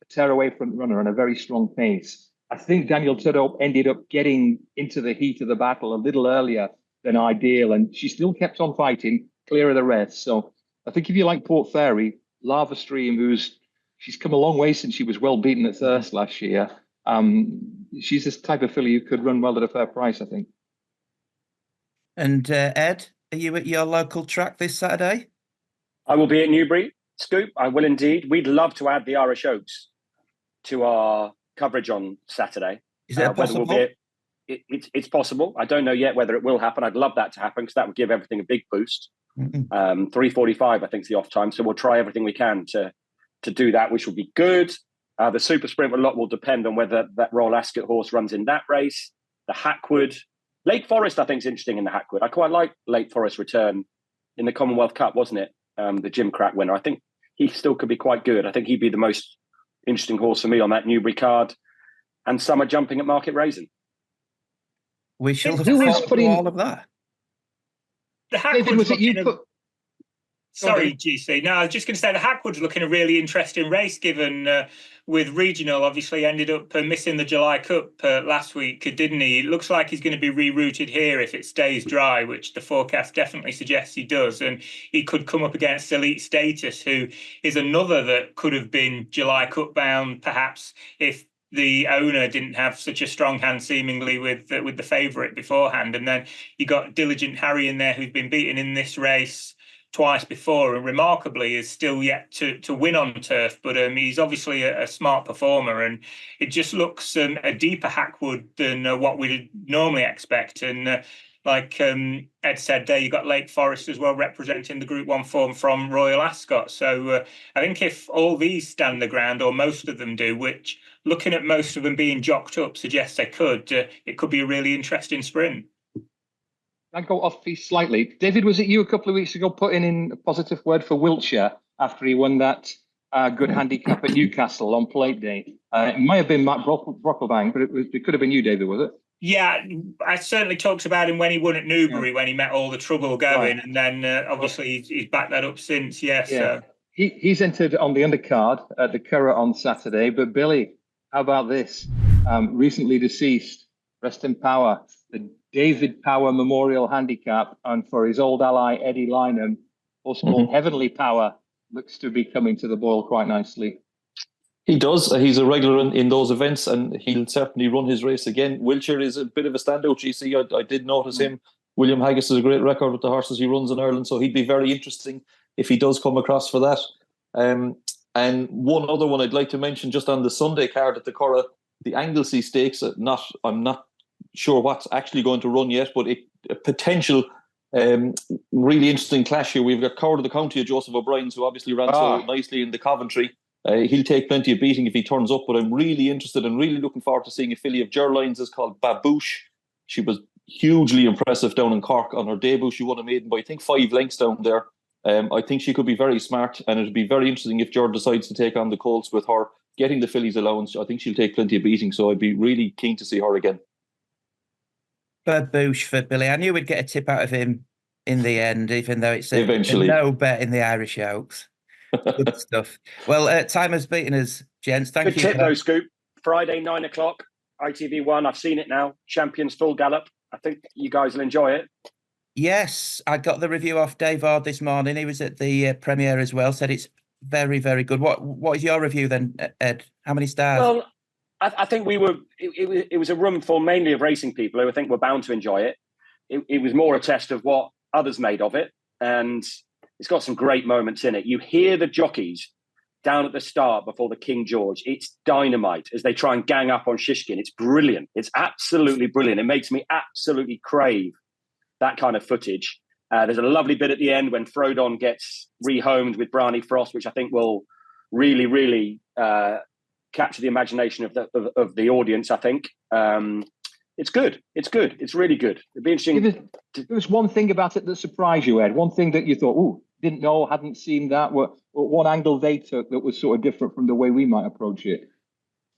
tearaway front runner and a very strong pace, I think Daniel Tudhope ended up getting into the heat of the battle a little earlier than ideal, and she still kept on fighting, clear of the rest. So I think if you like Port Fairy, Lava Stream, she's come a long way since she was well beaten at Thirst last year, She's this type of filly who could run well at a fair price, I think. And Ed, are you at your local track this Saturday? I will be at Newbury, Scoop. I will indeed. We'd love to add the Irish Oaks to our coverage on Saturday. Is it possible? It's possible. I don't know yet whether it will happen. I'd love that to happen because that would give everything a big boost. 3:45, I think, is the off time. So we'll try everything we can to do that, which will be good. The super sprint a lot will depend on whether that Royal Ascot horse runs in that race. The Hackwood. Lake Forest, I think, is interesting in the Hackwood. I quite like Lake Forest's return in the Commonwealth Cup, wasn't it? The Jim Crack winner. I think he still could be quite good. I think he'd be the most interesting horse for me on that Newbury card. And Summer Jumping at Market Raisin. We shall have Who is thought putting all of that. The David, was it you put? Sorry, GC. No, I was just going to say the Hackwood's looking a really interesting race, given with regional, obviously ended up missing the July Cup last week, didn't he? It looks like he's going to be rerouted here if it stays dry, which the forecast definitely suggests he does. And he could come up against Elite Status, who is another that could have been July Cup bound, perhaps, if the owner didn't have such a strong hand seemingly with the favourite beforehand. And then you got Diligent Harry in there, who's been beaten in this race twice before and remarkably is still yet to win on turf, but he's obviously a smart performer, and it just looks a deeper Hackwood than what we'd normally expect. And like Ed said there, you got Lake Forest as well representing the Group 1 form from Royal Ascot. So I think if all these stand the ground, or most of them do, which looking at most of them being jocked up suggests they could, it could be a really interesting sprint. I go off piece slightly. David, was it you a couple of weeks ago putting in a positive word for Wiltshire after he won that good handicap at Newcastle on plate day? It might have been Matt Brocklebank, but it could have been you, David, was it? Yeah, I certainly talked about him when he won at Newbury, when he met all the trouble going, and then obviously he's backed that up since. Yes, yeah. He's entered on the undercard at the Curragh on Saturday. But Billy, how about this? Recently deceased, rest in power, the David Power Memorial Handicap, and for his old ally Eddie Lynham, also called Heavenly Power, looks to be coming to the Boyle quite nicely. He does. He's a regular in those events, and he'll certainly run his race again. Wiltshire is a bit of a standout, GC. I did notice him. William Haggis has a great record with the horses he runs in Ireland, so he'd be very interesting if he does come across for that. And one other one I'd like to mention, just on the Sunday card at the Curragh, the Anglesey Stakes. I'm not sure what's actually going to run yet, but a potential really interesting clash here. We've got Coward of the County of Joseph O'Brien's, who obviously ran so nicely in the Coventry. He'll take plenty of beating if he turns up, but I'm really interested and really looking forward to seeing a filly of Gerald's is called Babouche. She was hugely impressive down in Cork on her debut. She won a maiden by, I think, 5 lengths down there. I think she could be very smart, and it'd be very interesting if Gerald decides to take on the colts with her getting the fillies allowance. I think she'll take plenty of beating, so I'd be really keen to see her again. Babouche for Billy. I knew we'd get a tip out of him in the end, even though it's a no bet in the Irish Oaks. Good stuff. Well, time has beaten us, gents. Thank you. Good tip, though, Scoop. Friday, 9 o'clock, ITV1. I've seen it now. Champions Full Gallop. I think you guys will enjoy it. Yes, I got the review off Dave Ord this morning. He was at the premiere as well. Said it's very, very good. What is your review then, Ed? How many stars? Well, I think we were. It was a room full mainly of racing people who I think were bound to enjoy it. It was more a test of what others made of it, and it's got some great moments in it. You hear the jockeys down at the start before the King George. It's dynamite as they try and gang up on Shishkin. It's brilliant. It's absolutely brilliant. It makes me absolutely crave that kind of footage. There's a lovely bit at the end when Frodon gets rehomed with Bryony Frost, which I think will really, really capture the imagination of the audience, I think. It's good. It's good. It's really good. It'd be interesting. There was one thing about it that surprised you, Ed. One thing that you thought, "Ooh, didn't know, hadn't seen that." One angle they took that was sort of different from the way we might approach it.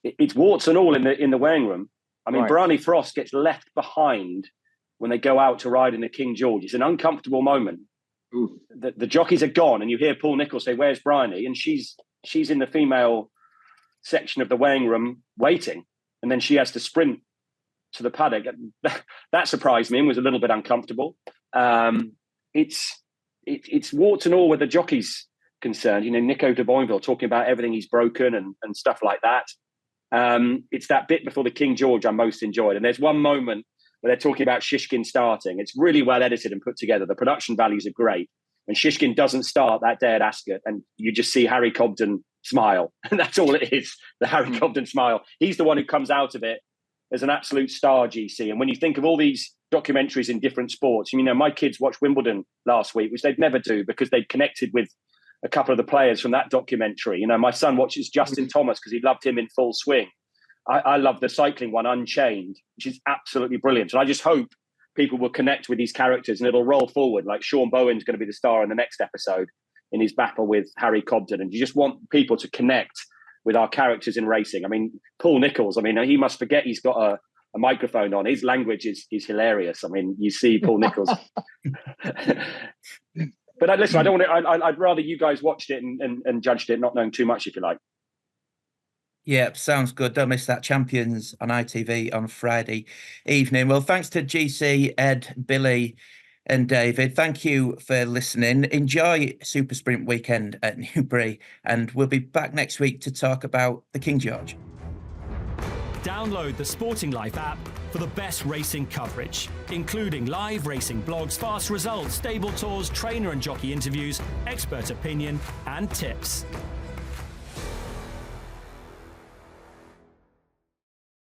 It's warts and all in the weighing room. I mean, Right. Bryony Frost gets left behind when they go out to ride in the King George. It's an uncomfortable moment. The jockeys are gone, and you hear Paul Nicholls say, "Where's Bryony?" And she's in the female section of the weighing room waiting, and then she has to sprint to the paddock. That surprised me and was a little bit uncomfortable. It's warts and all where the jockey's concerned. You know, Nico de Boinville talking about everything he's broken and stuff like that. It's that bit before the King George I most enjoyed. And there's one moment where they're talking about Shishkin starting. It's really well edited and put together. The production values are great. And Shishkin doesn't start that day at Ascot, and you just see Harry Cobden smile. And that's all it is, the Harry Cobden smile. He's the one who comes out of it as an absolute star, GC. And when you think of all these documentaries in different sports, you know, my kids watched Wimbledon last week, which they'd never do because they'd connected with a couple of the players from that documentary. You know, my son watches Justin Thomas because he loved him in Full Swing. I love the cycling one, Unchained, which is absolutely brilliant. And I just hope people will connect with these characters and it'll roll forward. Like Sean Bowen's going to be the star in the next episode in his battle with Harry Cobden. And you just want people to connect with our characters in racing. I mean, Paul Nicholls, I mean, he must forget he's got a microphone on. His language is hilarious. I mean, you see Paul Nicholls. But listen, I don't want to, I'd rather you guys watched it and judged it, not knowing too much, if you like. Yeah, sounds good. Don't miss that. Champions on ITV on Friday evening. Well, thanks to GC, Ed, Billy and David. Thank you for listening. Enjoy Super Sprint weekend at Newbury, and we'll be back next week to talk about the King George. Download the Sporting Life app for the best racing coverage, including live racing blogs, fast results, stable tours, trainer and jockey interviews, expert opinion and tips.